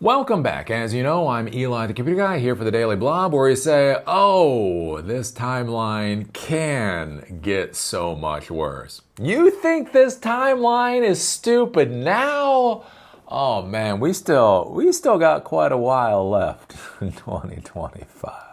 Welcome back. As you know, I'm Eli the Computer Guy here for the Daily Blob, where we say, oh, this timeline can get so much worse. You think this timeline is stupid now? Oh man, we still got quite a while left in 2025.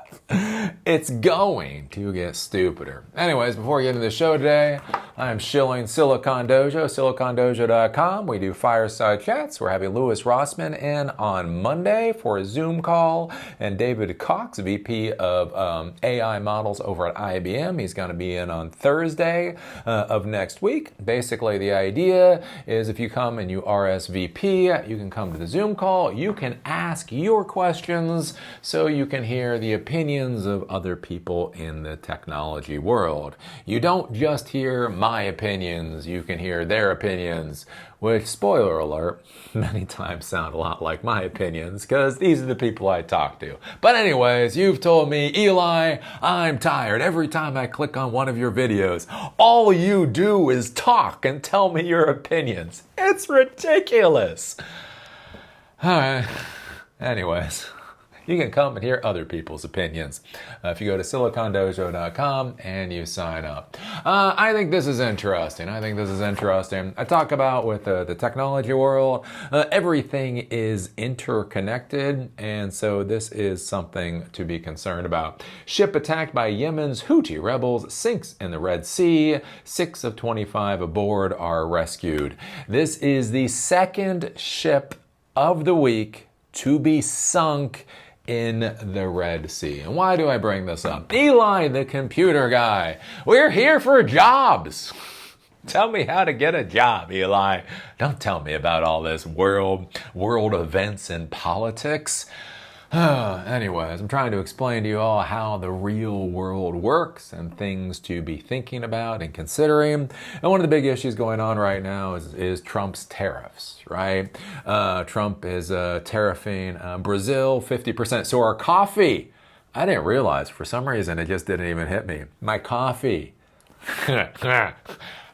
It's going to get stupider. Anyways, before we get into the show today, I am shilling Silicon Dojo, silicondojo.com. We do fireside chats. We're having Louis Rossman in on Monday for a Zoom call, and David Cox, VP of AI models over at IBM. He's going to be in on Thursday of next week. Basically, the idea is if you come and you RSVP, you can come to the Zoom call. You can ask your questions so you can hear the opinions of other people in the technology world. You don't just hear my opinions, you can hear their opinions, which, spoiler alert, many times sound a lot like my opinions because these are the people I talk to. But anyways, you've told me, Eli, I'm tired. Every time I click on one of your videos, all you do is talk and tell me your opinions. It's ridiculous. All right. Anyways, you can come and hear other people's opinions if you go to silicondojo.com and you sign up. I think this is interesting. I talk about with the technology world, everything is interconnected, and so this is something to be concerned about. Ship attacked by Yemen's Houthi rebels sinks in the Red Sea. 6 of 25 aboard are rescued. This is the second ship of the week to be sunk in the Red Sea. And why do I bring this up? Eli, the Computer Guy. We're here for jobs. Tell me how to get a job, Eli. Don't tell me about all this world events and politics. Anyways, I'm trying to explain to you all how the real world works and things to be thinking about and considering. And one of the big issues going on right now is Trump's tariffs, right? Trump is tariffing Brazil 50%. So our coffee, I didn't realize, for some reason, it just didn't even hit me. My coffee.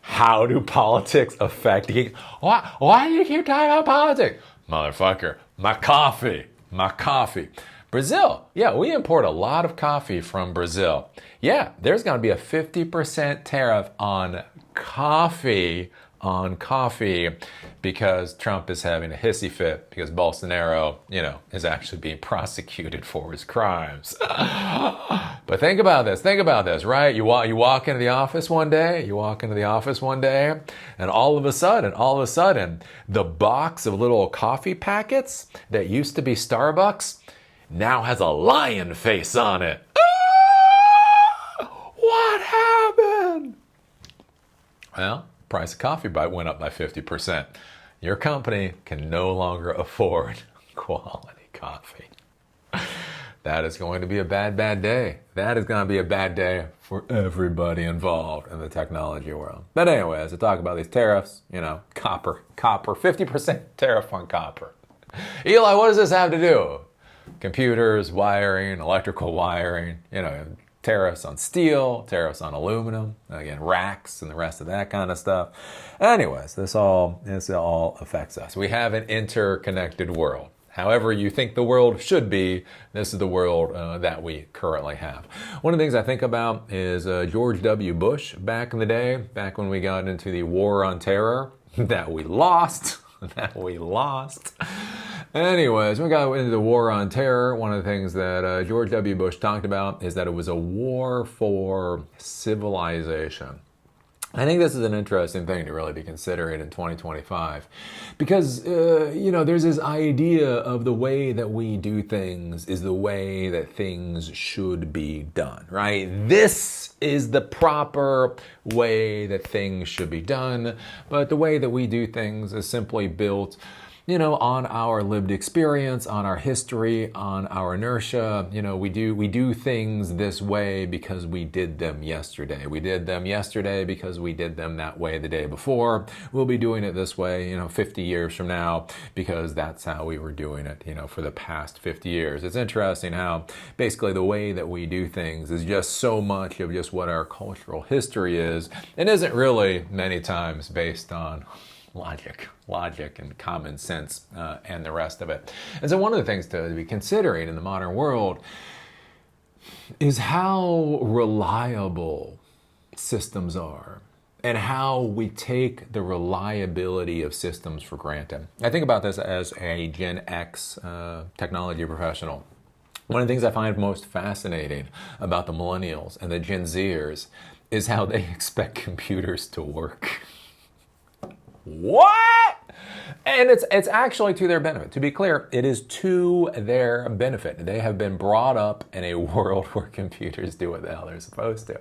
How do politics affect you? Why do you keep talking about politics? Motherfucker, my coffee. Brazil. Yeah, we import a lot of coffee from Brazil. Yeah, there's going to be a 50% tariff on coffee because Trump is having a hissy fit because Bolsonaro, is actually being prosecuted for his crimes. But think about this, right? You walk into the office one day, and all of a sudden, the box of little coffee packets that used to be Starbucks now has a lion face on it. What happened? Well, price of coffee went up by 50%. Your company can no longer afford quality coffee. That is going to be a bad day. That is going to be a bad day for everybody involved in the technology world. But anyways, to talk about these tariffs, copper, 50% tariff on copper. Eli, what does this have to do? Computers, wiring, electrical wiring, tariffs on steel, tariffs on aluminum, again, racks and the rest of that kind of stuff. Anyways, this all affects us. We have an interconnected world. However you think the world should be, this is the world that we currently have. One of the things I think about is George W. Bush back in the day, back when we got into the war on terror that we lost. Anyways, when we got into the war on terror, one of the things that George W. Bush talked about is that it was a war for civilization. I think this is an interesting thing to really be considering in 2025 because, there's this idea of the way that we do things is the way that things should be done, right? This is the proper way that things should be done, but the way that we do things is simply built on our lived experience, on our history, on our inertia. We do things this way because we did them yesterday. We did them yesterday because we did them that way the day before. We'll be doing it this way, 50 years from now because that's how we were doing it, for the past 50 years. It's interesting how basically the way that we do things is just so much of just what our cultural history is and isn't really many times based on logic and common sense and the rest of it. And so one of the things to be considering in the modern world is how reliable systems are and how we take the reliability of systems for granted. I think about this as a Gen X technology professional. One of the things I find most fascinating about the millennials and the Gen Zers is how they expect computers to work. What? And it's actually to their benefit. To be clear, it is to their benefit. They have been brought up in a world where computers do what the hell they're supposed to,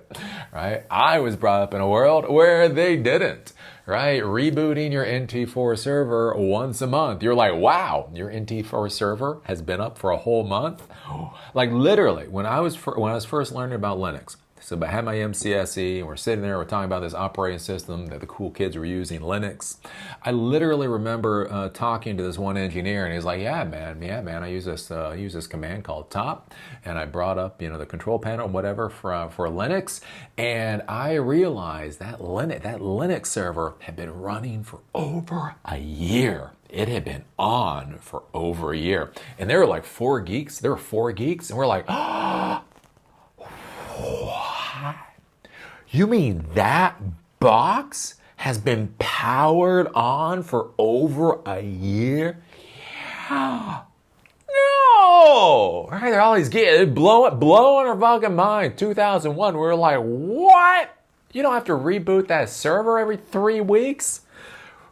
right? I was brought up in a world where they didn't, right? Rebooting your NT4 server once a month. You're like, wow, your NT4 server has been up for a whole month? Like literally, when I was first learning about Linux, so I had my MCSE, and we're sitting there, we're talking about this operating system that the cool kids were using, Linux. I literally remember talking to this one engineer, and he's like, yeah, man, I use this command called top, and I brought up, the control panel, whatever, for Linux, and I realized that Linux server had been running for over a year. It had been on for over a year. And there were like 4 geeks. There were 4 geeks, and we're like, oh, what? You mean that box has been powered on for over a year? Yeah. No! Right? They're all these geeks. Blowing our fucking mind. 2001, we were like, what? You don't have to reboot that server every 3 weeks?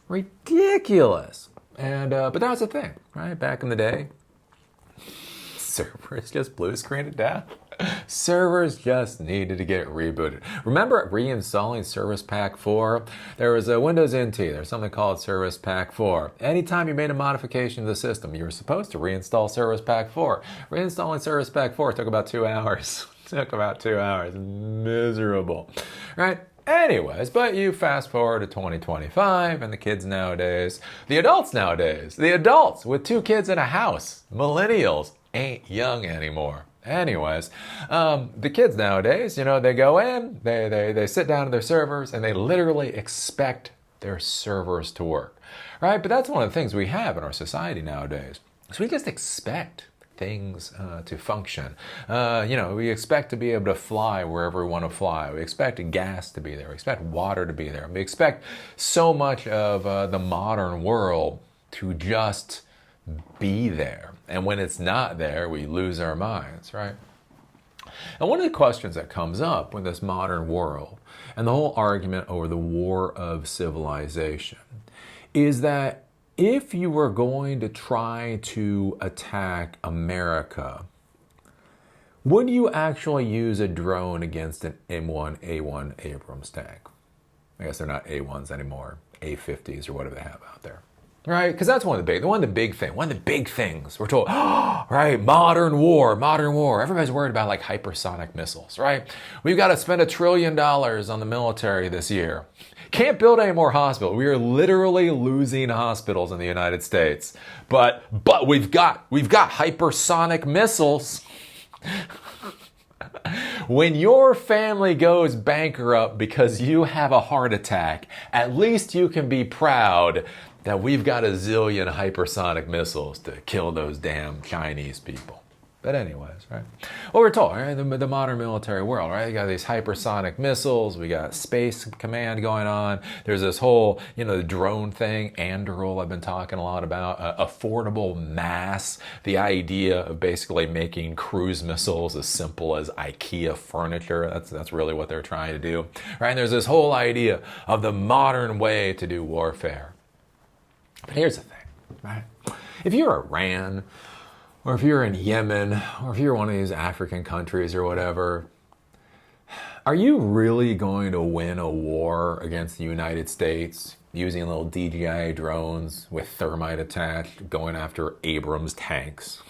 Ridiculous. And but that was the thing, right? Back in the day, servers just blue screened it down. Servers just needed to get rebooted. Remember reinstalling Service Pack 4? There was a Windows NT. There's something called Service Pack 4. Anytime you made a modification to the system, you were supposed to reinstall Service Pack 4. Reinstalling Service Pack 4 took about 2 hours. Miserable, right? Anyways, but you fast forward to 2025 and the kids nowadays, the adults with 2 kids in a house, millennials, ain't young anymore. Anyways, the kids nowadays, they go in, they sit down to their servers, and they literally expect their servers to work, right? But that's one of the things we have in our society nowadays. So we just expect things to function. We expect to be able to fly wherever we want to fly. We expect gas to be there. We expect water to be there. We expect so much of the modern world to just be there. And when it's not there, we lose our minds, right? And one of the questions that comes up with this modern world and the whole argument over the war of civilization is that if you were going to try to attack America, would you actually use a drone against an M1A1 Abrams tank? I guess they're not A1s anymore, A50s or whatever they have out there. Right? Because that's one of the big things we're told, right? Modern war. Everybody's worried about like hypersonic missiles, right? We've got to spend $1 trillion on the military this year. Can't build any more hospitals. We are literally losing hospitals in the United States. But we've got hypersonic missiles. When your family goes bankrupt because you have a heart attack, at least you can be proud that we've got a zillion hypersonic missiles to kill those damn Chinese people. But anyways, right? Well, we're told, right? The modern military world, right? You got these hypersonic missiles. We got space command going on. There's this whole, the drone thing, Anduril I've been talking a lot about. Affordable mass. The idea of basically making cruise missiles as simple as IKEA furniture. That's really what they're trying to do, right? And there's this whole idea of the modern way to do warfare. But here's the thing, right? If you're Iran, or if you're in Yemen, or if you're one of these African countries or whatever, are you really going to win a war against the United States using little DJI drones with thermite attached, going after Abrams tanks?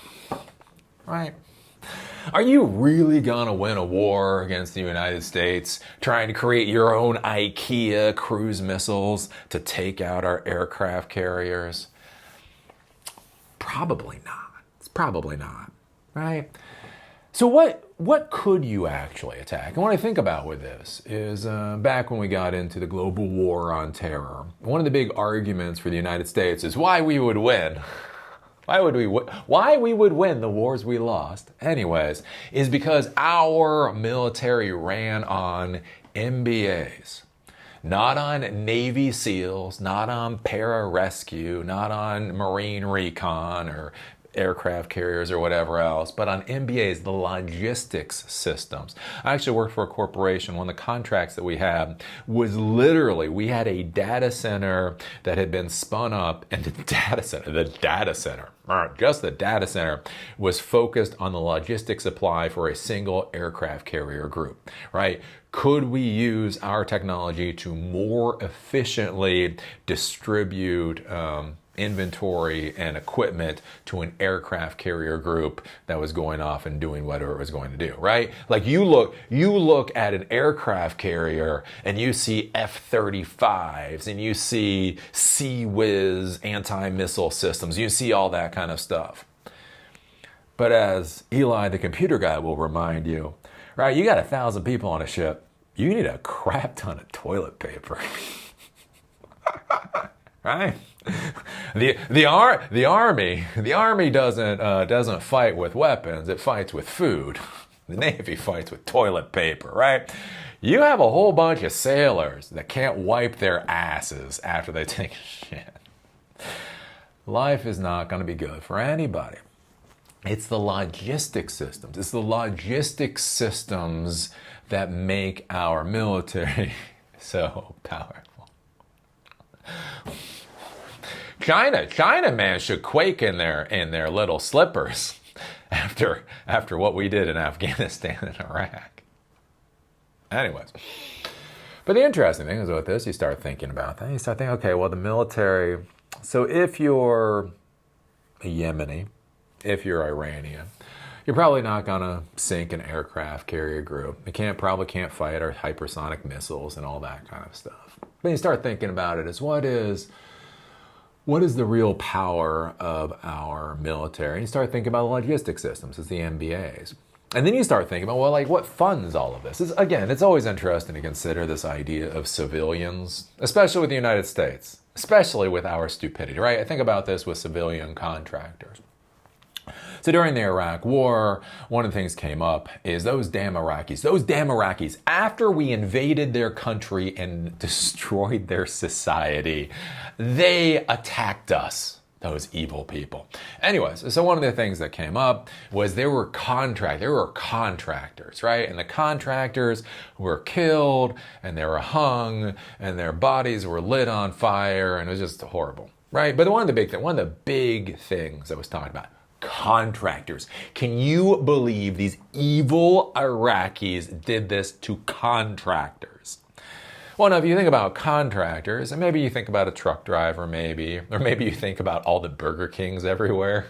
Right? Are you really going to win a war against the United States trying to create your own IKEA cruise missiles to take out our aircraft carriers? Probably not. It's probably not, right? So what could you actually attack? And what I think about with this is back when we got into the global war on terror, one of the big arguments for the United States is why we would win. Why we would win the wars we lost, anyways, is because our military ran on MBAs. Not on Navy SEALs, not on pararescue, not on Marine Recon or aircraft carriers or whatever else, but on MBAs, the logistics systems. I actually worked for a corporation. One of the contracts that we had was literally, we had a data center that had been spun up, and the data center was focused on the logistics supply for a single aircraft carrier group, right? Could we use our technology to more efficiently distribute inventory and equipment to an aircraft carrier group that was going off and doing whatever it was going to do, right? Like you look at an aircraft carrier and you see F-35s and you see Sea-Whiz anti-missile systems, you see all that kind of stuff. But as Eli, the computer guy, will remind you, right, you got 1,000 people on a ship, you need a crap ton of toilet paper. Right? The army doesn't fight with weapons, it fights with food. The Navy fights with toilet paper, right? You have a whole bunch of sailors that can't wipe their asses after they take a shit. Life is not going to be good for anybody. It's the logistics systems. It's the logistics systems that make our military so powerful. China, man, should quake in their little slippers after what we did in Afghanistan and Iraq. Anyways, but the interesting thing is with this, you start thinking about that. You start thinking, okay, well, the military. So if you're a Yemeni, if you're Iranian, you're probably not gonna sink an aircraft carrier group. You probably can't fight our hypersonic missiles and all that kind of stuff. But you start thinking about it as what is the real power of our military? And you start thinking about the logistics systems, it's the MBAs. And then you start thinking about, well, like what funds all of this? It's always interesting to consider this idea of civilians, especially with the United States, especially with our stupidity, right? I think about this with civilian contractors. So during the Iraq War, one of the things came up is those damn Iraqis, after we invaded their country and destroyed their society, they attacked us, those evil people. Anyways, so one of the things that came up was there were contractors, right? And the contractors were killed and they were hung and their bodies were lit on fire and it was just horrible, right? But one of the big things I was talking about, contractors. Can you believe these evil Iraqis did this to contractors? Well, now if you think about contractors, and maybe you think about a truck driver, or maybe you think about all the Burger Kings everywhere.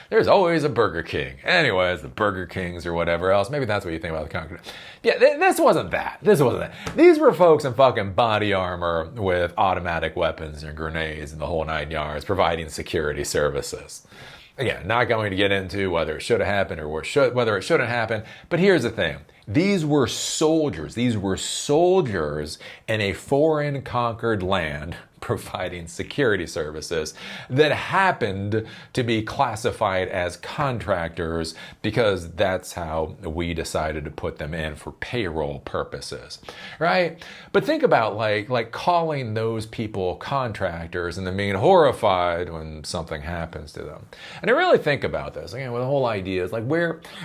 There's always a Burger King. Anyways, the Burger Kings or whatever else. Maybe that's what you think about the contractors. Yeah, this wasn't that. These were folks in fucking body armor with automatic weapons and grenades and the whole 9 yards providing security services. Again, not going to get into whether it should have happened or whether it shouldn't happen. But here's the thing. These were soldiers. These were soldiers in a foreign conquered land providing security services that happened to be classified as contractors because that's how we decided to put them in for payroll purposes, right? But think about like calling those people contractors and then being horrified when something happens to them. And I really think about this, again, with the whole idea is like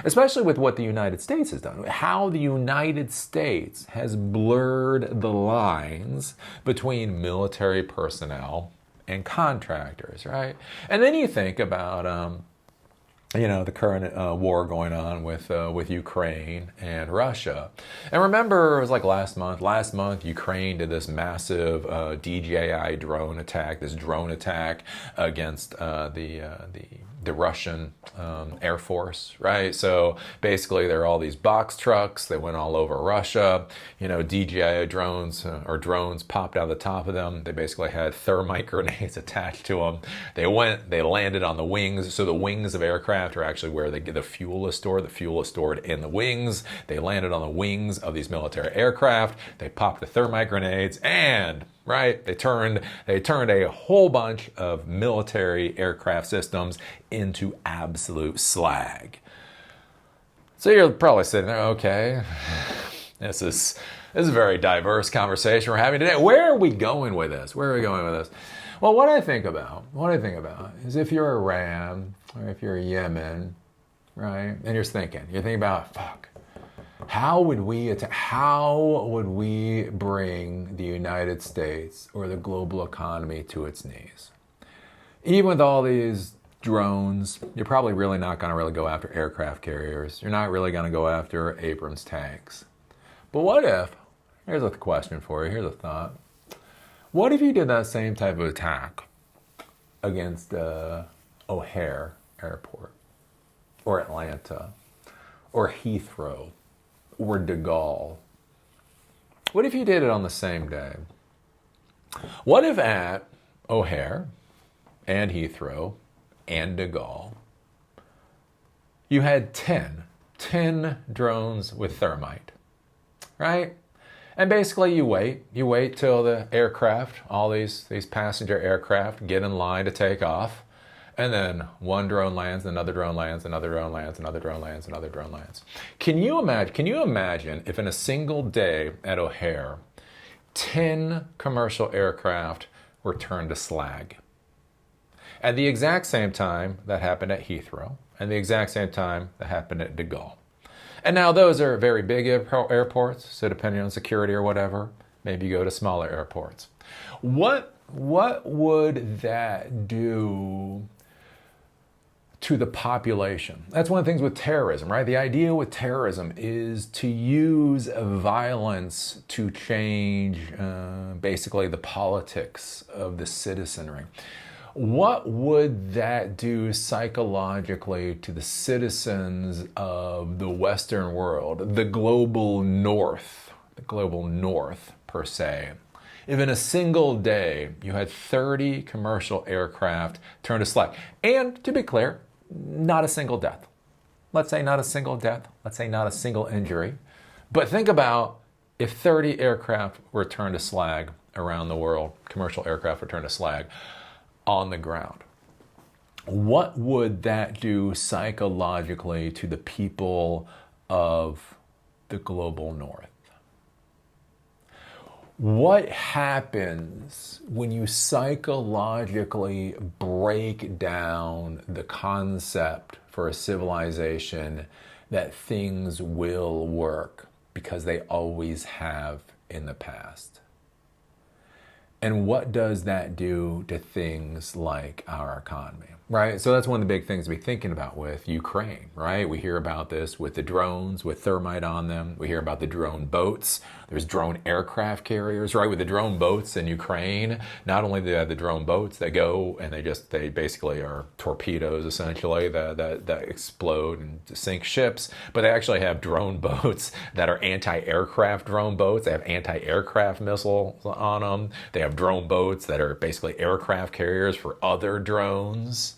especially with what the United States has done, how the United States has blurred the lines between military personnel and contractors, right? And then you think about, the current war going on with Ukraine and Russia. And remember, it was like last month, Ukraine did this massive DJI drone attack against the the Russian Air Force, right? So basically there are all these box trucks that went all over Russia. You know, DJI drones or drones popped out of the top of them. They basically had thermite grenades attached to them. They landed on the wings. So the wings of aircraft are actually where the fuel is stored. The fuel is stored in the wings. They landed on the wings of these military aircraft. They popped the thermite grenades and they turned a whole bunch of military aircraft systems into absolute slag. So you're probably sitting there, okay, this is a very diverse conversation we're having today. Where are we going with this? Well, what I think about is if you're Iran or if you're Yemen, right, and you're thinking about, fuck, how would we bring the United States or the global economy to its knees? Even with all these drones, you're probably really not going to really go after aircraft carriers. You're not really going to go after Abrams tanks. But what if, here's a question for you, here's a thought. What if you did that same type of attack against O'Hare Airport or Atlanta or Heathrow or De Gaulle? What if you did it on the same day? What if at O'Hare and Heathrow and De Gaulle, you had 10 drones with thermite, right? And basically you wait till the aircraft, all these passenger aircraft get in line to take off. And then one drone lands, another drone lands, another drone lands, another drone lands, another drone lands. Can you imagine if in a single day at O'Hare, 10 commercial aircraft were turned to slag? At the exact same time that happened at Heathrow, and the exact same time that happened at De Gaulle. And now those are very big airports, so depending on security or whatever, maybe you go to smaller airports. What would that do to the population? That's one of the things with terrorism, right? The idea with terrorism is to use violence to change basically the politics of the citizenry. What would that do psychologically to the citizens of the Western world, the global North per se? If in a single day you had 30 commercial aircraft turned to slag, and to be clear, not a single death. Let's say not a single death. Let's say not a single injury. But think about if 30 aircraft were turned to slag around the world, commercial aircraft were turned to slag on the ground. What would that do psychologically to the people of the global North? What happens when you psychologically break down the concept for a civilization that things will work because they always have in the past? And what does that do to things like our economy, right? So that's one of the big things to be thinking about with Ukraine, right? We hear about this with the drones, with thermite on them. We hear about the drone boats. There's drone aircraft carriers, right? With the drone boats in Ukraine, not only do they have the drone boats that go and they basically are torpedoes essentially that explode and sink ships, but they actually have drone boats that are anti-aircraft drone boats. They have anti-aircraft missiles on them. They have drone boats that are basically aircraft carriers for other drones.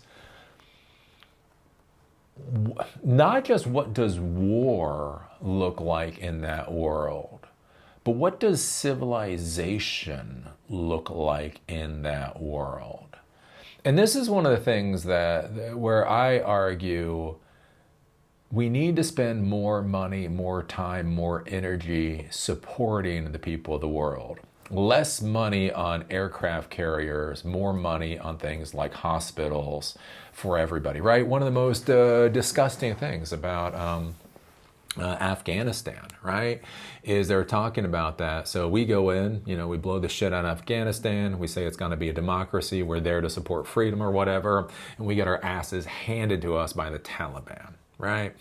Not just what does war look like in that world, but what does civilization look like in that world? And this is one of the things where I argue we need to spend more money, more time, more energy supporting the people of the world. Less money on aircraft carriers, more money on things like hospitals for everybody, right? One of the most disgusting things about Afghanistan, right, is they're talking about that. So we go in, we blow the shit out of Afghanistan. We say it's going to be a democracy. We're there to support freedom or whatever. And we get our asses handed to us by the Taliban, right?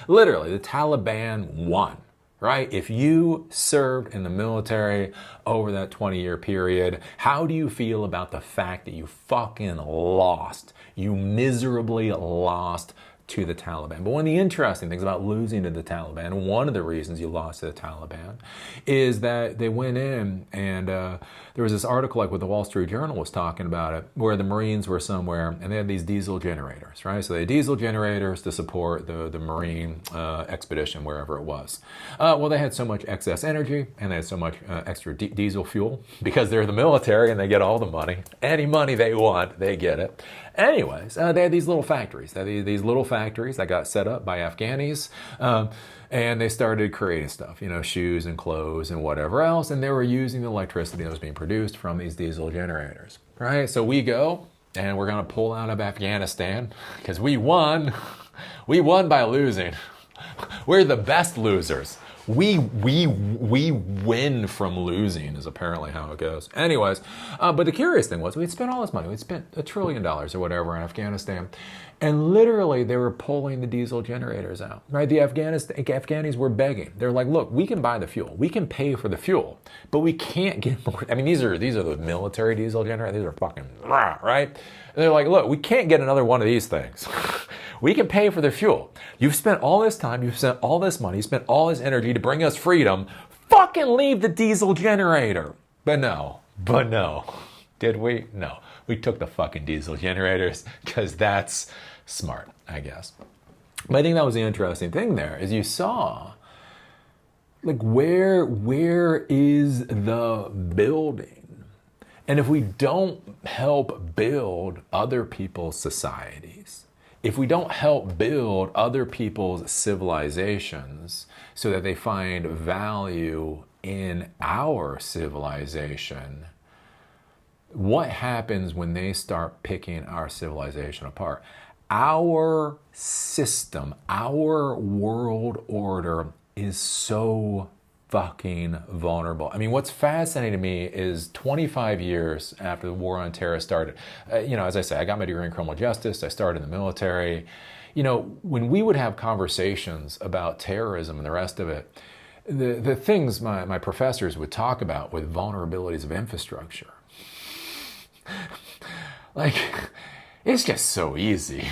Literally, the Taliban won. right? If you served in the military over that 20-year period, how do you feel about the fact that you fucking lost? You miserably lost to the Taliban. But one of the interesting things about losing to the Taliban, one of the reasons you lost to the Taliban, is that they went in and there was this article like what the Wall Street Journal was talking about it, where the Marines were somewhere and they had these diesel generators, right? So they had diesel generators to support the Marine expedition, wherever it was. Well, they had so much excess energy and they had so much extra diesel fuel because they're the military and they get all the money. Any money they want, they get it. Anyways, they had these little factories. They had these little factories that got set up by Afghanis, and they started creating stuff, you know, shoes and clothes and whatever else, and they were using the electricity that was being produced from these diesel generators, right? So we go, and we're going to pull out of Afghanistan, because we won. We won by losing. We're the best losers. We win from losing is apparently how it goes. Anyways, but the curious thing was we'd spent all this money. We'd spent $1 trillion or whatever in Afghanistan. And literally they were pulling the diesel generators out, right? The Afghanis were begging. They're like, look, we can buy the fuel. We can pay for the fuel, but we can't get more. I mean, these are the military diesel generators. These are fucking, right? And they're like, look, we can't get another one of these things. We can pay for the fuel. You've spent all this time, you've spent all this money, you spent all this energy to bring us freedom. Fucking leave the diesel generator. But no. Did we? No. We took the fucking diesel generators because that's smart, I guess. But I think that was the interesting thing there is you saw, like, where is the building? And if we don't help build other people's societies, if we don't help build other people's civilizations so that they find value in our civilization, what happens when they start picking our civilization apart? Our system, our world order is so fucking vulnerable. I mean, what's fascinating to me is 25 years after the war on terror started, as I say, I got my degree in criminal justice. I started in the military. You know, when we would have conversations about terrorism and the rest of it, the things my professors would talk about with vulnerabilities of infrastructure, like, it's just so easy.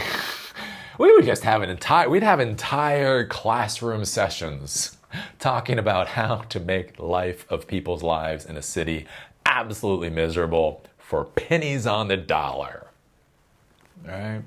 We would just have entire classroom sessions talking about how to make life of people's lives in a city absolutely miserable for pennies on the dollar, right?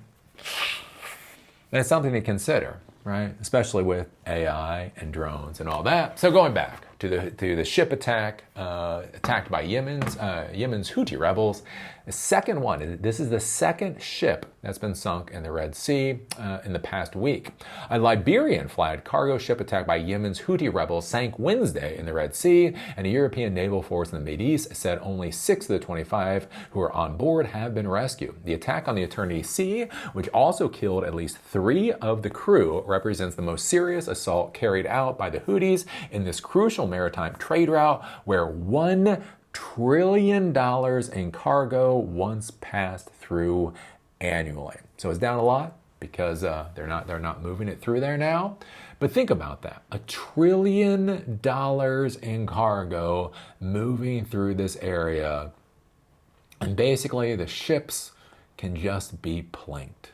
And it's something to consider, right? Especially with AI and drones and all that. So going back to the ship attack attacked by Yemen's Houthi rebels. The second one, this is the second ship that's been sunk in the Red Sea in the past week. A Liberian-flagged cargo ship attacked by Yemen's Houthi rebels sank Wednesday in the Red Sea, and a European naval force in the Mideast said only 6 of the 25 who were on board have been rescued. The attack on the Eternity Sea, which also killed at least 3 of the crew, represents the most serious assault carried out by the Houthis in this crucial maritime trade route where $1 trillion in cargo once passed through annually. So it's down a lot because they're not moving it through there now. But think about that. $1 trillion in cargo moving through this area. And basically the ships can just be plinked.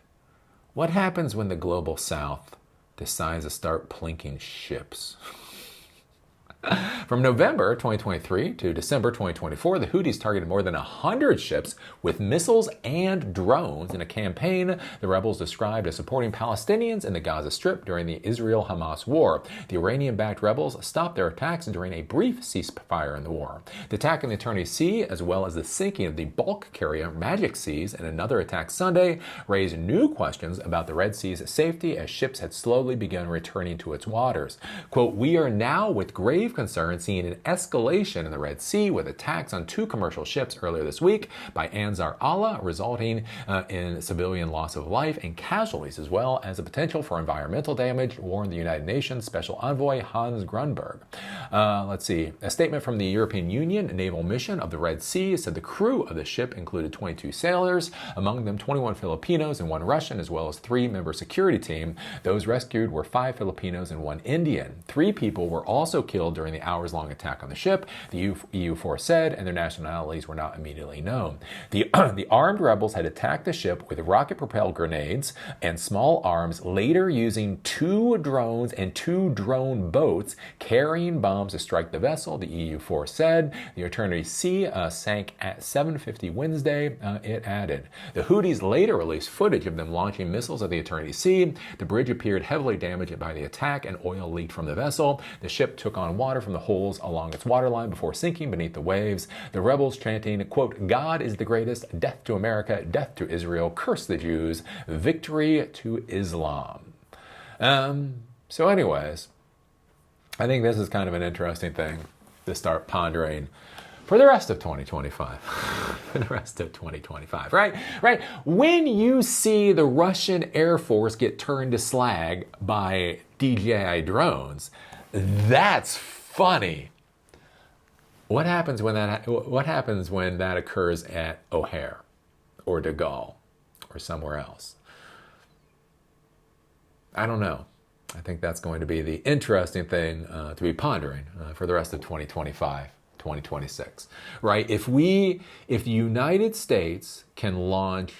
What happens when the global south decides to start plinking ships? From November 2023 to December 2024, the Houthis targeted more than 100 ships with missiles and drones in a campaign the rebels described as supporting Palestinians in the Gaza Strip during the Israel-Hamas war. The Iranian-backed rebels stopped their attacks during a brief ceasefire in the war. The attack in the Eternity Sea, as well as the sinking of the bulk carrier Magic Seas and another attack Sunday, raised new questions about the Red Sea's safety as ships had slowly begun returning to its waters. Quote, "We are now with grave concern seeing an escalation in the Red Sea with attacks on 2 commercial ships earlier this week by Ansar Allah, resulting in civilian loss of life and casualties, as well as a potential for environmental damage," warned the United Nations Special Envoy Hans Grunberg. Let's see. A statement from the European Union Naval Mission of the Red Sea said the crew of the ship included 22 sailors, among them 21 Filipinos and 1 Russian, as well as 3-member security team. Those rescued were 5 Filipinos and 1 Indian. 3 people were also killed during the hours-long attack on the ship, the EU force said, and their nationalities were not immediately known. The armed rebels had attacked the ship with rocket-propelled grenades and small arms, later using 2 drones and 2 drone boats carrying bombs to strike the vessel, the EU force said. The Eternity Sea sank at 7:50 Wednesday, it added. The Houthis later released footage of them launching missiles at the Eternity Sea. The bridge appeared heavily damaged by the attack and oil leaked from the vessel. The ship took on water from the holes along its waterline before sinking beneath the waves. The rebels chanting, quote, "God is the greatest, death to America, death to Israel, curse the Jews, victory to Islam." So anyways, I think this is kind of an interesting thing to start pondering for the rest of 2025. For the rest of 2025, right? When you see the Russian Air Force get turned to slag by DJI drones, that's funny. What happens when that occurs at O'Hare or De Gaulle or somewhere else? I don't know. I think that's going to be the interesting thing to be pondering for the rest of 2025, 2026, right? If the United States can launch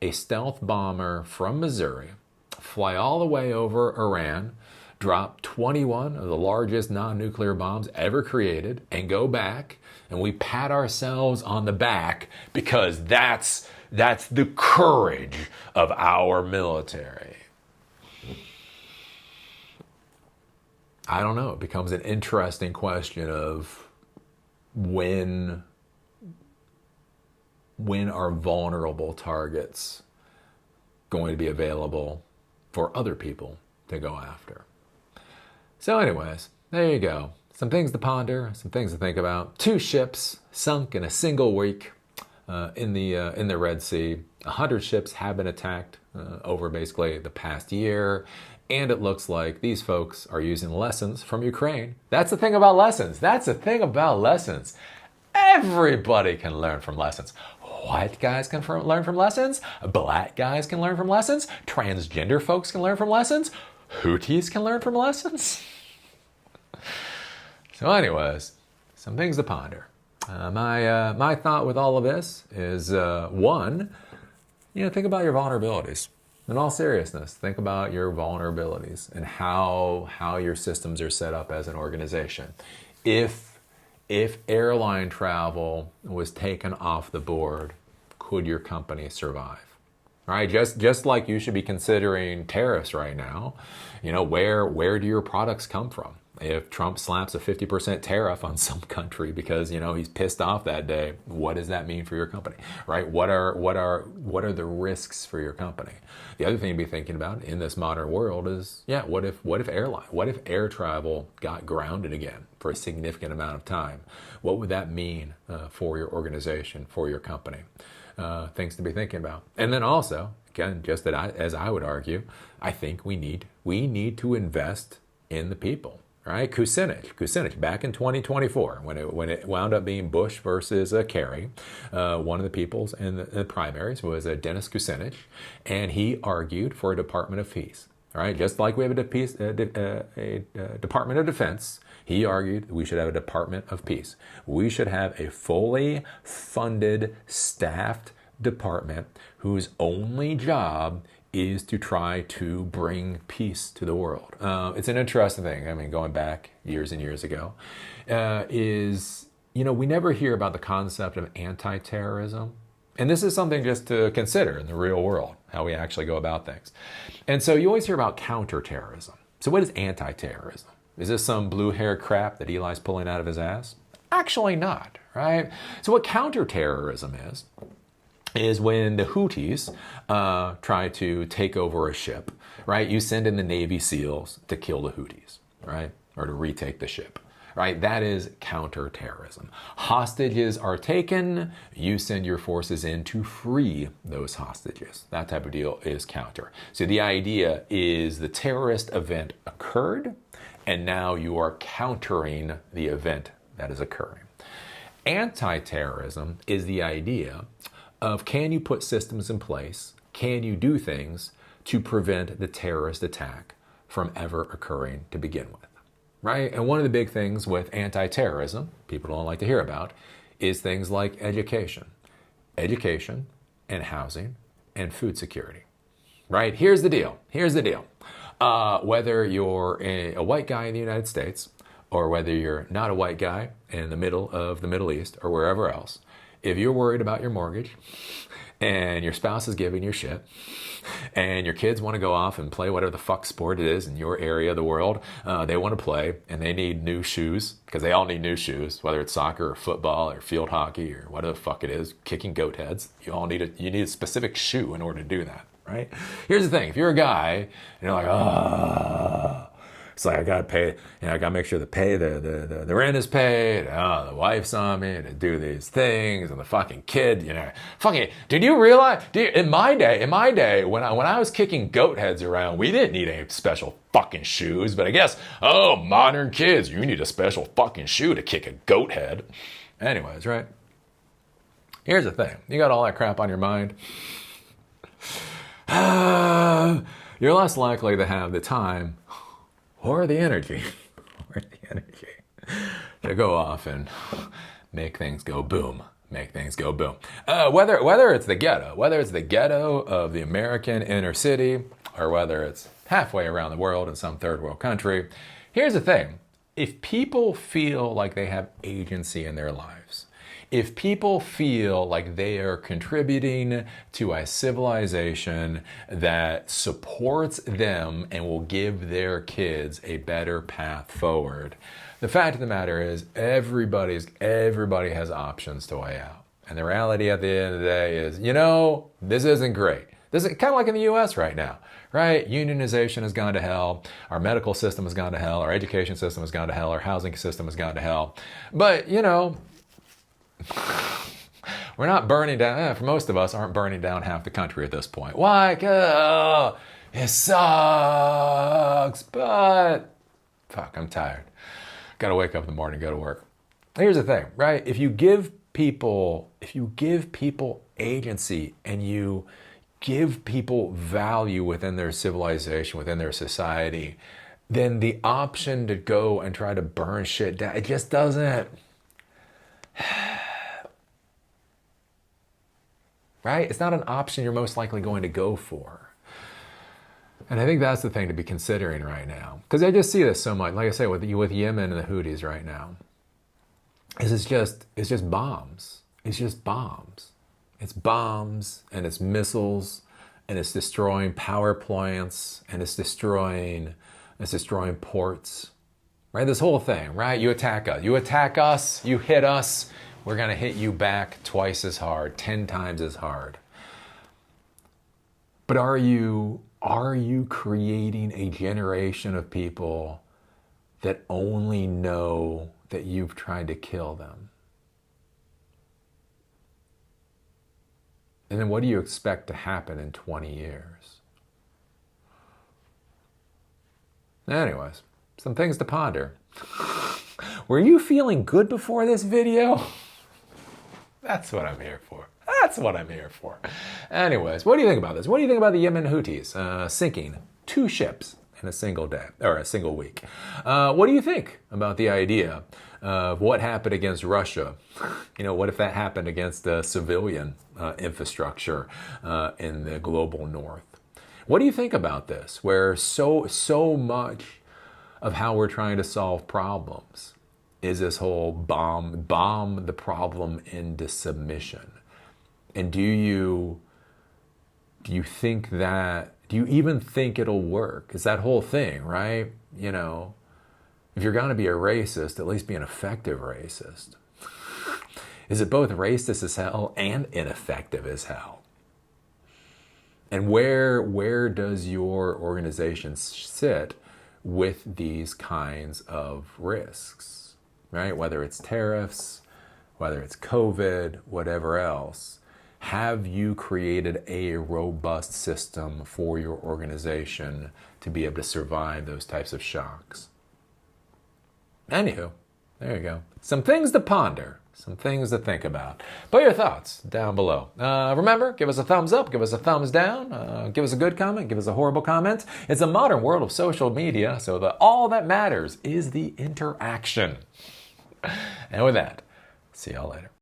a stealth bomber from Missouri, fly all the way over Iran, drop 21 of the largest non-nuclear bombs ever created, and go back, and we pat ourselves on the back because that's the courage of our military. I don't know. It becomes an interesting question of when are vulnerable targets going to be available for other people to go after. So anyways, there you go. Some things to ponder, some things to think about. 2 ships sunk in a single week in the Red Sea. 100 ships have been attacked over basically the past year. And it looks like these folks are using lessons from Ukraine. That's the thing about lessons. Everybody can learn from lessons. White guys can learn from lessons. Black guys can learn from lessons. Transgender folks can learn from lessons. Houthis can learn from lessons. So anyways, some things to ponder. My thought with all of this is, one, think about your vulnerabilities. In all seriousness, think about your vulnerabilities and how your systems are set up as an organization. If airline travel was taken off the board, could your company survive? All right, just like you should be considering tariffs right now, where do your products come from? If Trump slaps a 50% tariff on some country because, he's pissed off that day, what does that mean for your company, right? What are the risks for your company? The other thing to be thinking about in this modern world is, what if air travel got grounded again for a significant amount of time? What would that mean for your organization, for your company? Things to be thinking about. And then also, again, just as I would argue, I think we need to invest in the people. Right, Kucinich, back in 2024, when it wound up being Bush versus Kerry, one of the peoples in the primaries was Dennis Kucinich, and he argued for a Department of Peace. All right, just like we have a Department of Defense, he argued we should have a Department of Peace. We should have a fully funded, staffed department whose only job is to try to bring peace to the world. It's an interesting thing. I mean, going back years and years ago, we never hear about the concept of anti-terrorism. And this is something just to consider in the real world, how we actually go about things. And so you always hear about counterterrorism. So what is anti-terrorism? Is this some blue-haired crap that Eli's pulling out of his ass? Actually not, right? So what counterterrorism is when the Houthis try to take over a ship, right? You send in the Navy SEALs to kill the Houthis, right? Or to retake the ship, right? That is counterterrorism. Hostages are taken, you send your forces in to free those hostages. That type of deal is counter. So the idea is the terrorist event occurred, and now you are countering the event that is occurring. Anti-terrorism is the idea of, can you put systems in place, can you do things to prevent the terrorist attack from ever occurring to begin with, right? And one of the big things with anti-terrorism, people don't like to hear about, is things like education. Education and housing and food security, right? Here's the deal. Whether you're a white guy in the United States or whether you're not a white guy in the middle of the Middle East or wherever else, if you're worried about your mortgage and your spouse is giving you shit and your kids want to go off and play whatever the fuck sport it is in your area of the world they want to play, and they need new shoes, because they all need new shoes, whether it's soccer or football or field hockey or whatever the fuck it is, kicking goat heads, you need a specific shoe in order to do that, right? Here's the thing, if you're a guy and you're like, oh, it's like, I gotta pay, I gotta make sure the rent is paid. Oh, the wife's on me to do these things, and the fucking kid, fucking. Did you realize? In my day, when I was kicking goat heads around, we didn't need any special fucking shoes. But I guess, modern kids, you need a special fucking shoe to kick a goat head. Anyways, right? Here's the thing: you got all that crap on your mind. You're less likely to have the time or the energy, to go off and make things go boom. Whether it's the ghetto of the American inner city, or whether it's halfway around the world in some third world country, here's the thing. If people feel like they have agency in their lives, if people feel like they are contributing to a civilization that supports them and will give their kids a better path forward, the fact of the matter is everybody has options to weigh out. And the reality at the end of the day is, this isn't great. This is kind of like in the US right now, right? Unionization has gone to hell. Our medical system has gone to hell. Our education system has gone to hell. Our housing system has gone to hell. But, we're not burning down, for most of us, aren't burning down half the country at this point. Why? It sucks, but fuck, I'm tired. Gotta wake up in the morning, go to work. Here's the thing, right? If you give people agency and you give people value within their civilization, within their society, then the option to go and try to burn shit down, it just doesn't. Right? It's not an option you're most likely going to go for. And I think that's the thing to be considering right now. Because I just see this so much, like I say, with Yemen and the Houthis right now. It's just bombs. It's just bombs. It's bombs and it's missiles and it's destroying power plants and it's destroying ports. Right? This whole thing, right? You attack us, you hit us. We're going to hit you back twice as hard, 10 times as hard. But are you creating a generation of people that only know that you've tried to kill them? And then what do you expect to happen in 20 years? Anyways, some things to ponder. Were you feeling good before this video? That's what I'm here for. Anyways, what do you think about this? What do you think about the Yemen Houthis sinking 2 ships in a single day, or a single week? What do you think about the idea of what happened against Russia? What if that happened against the civilian infrastructure in the global north? What do you think about this, where so much of how we're trying to solve problems is this whole bomb the problem into submission? And do you think that, do you even think it'll work? It's that whole thing, right? If you're going to be a racist, at least be an effective racist. Is it both racist as hell and ineffective as hell? And where does your organization sit with these kinds of risks? Right? Whether it's tariffs, whether it's COVID, whatever else, have you created a robust system for your organization to be able to survive those types of shocks? Anywho, there you go. Some things to ponder. Some things to think about. Put your thoughts down below. Remember, give us a thumbs up, give us a thumbs down, give us a good comment, give us a horrible comment. It's a modern world of social media, so all that matters is the interaction. And with that, see y'all later.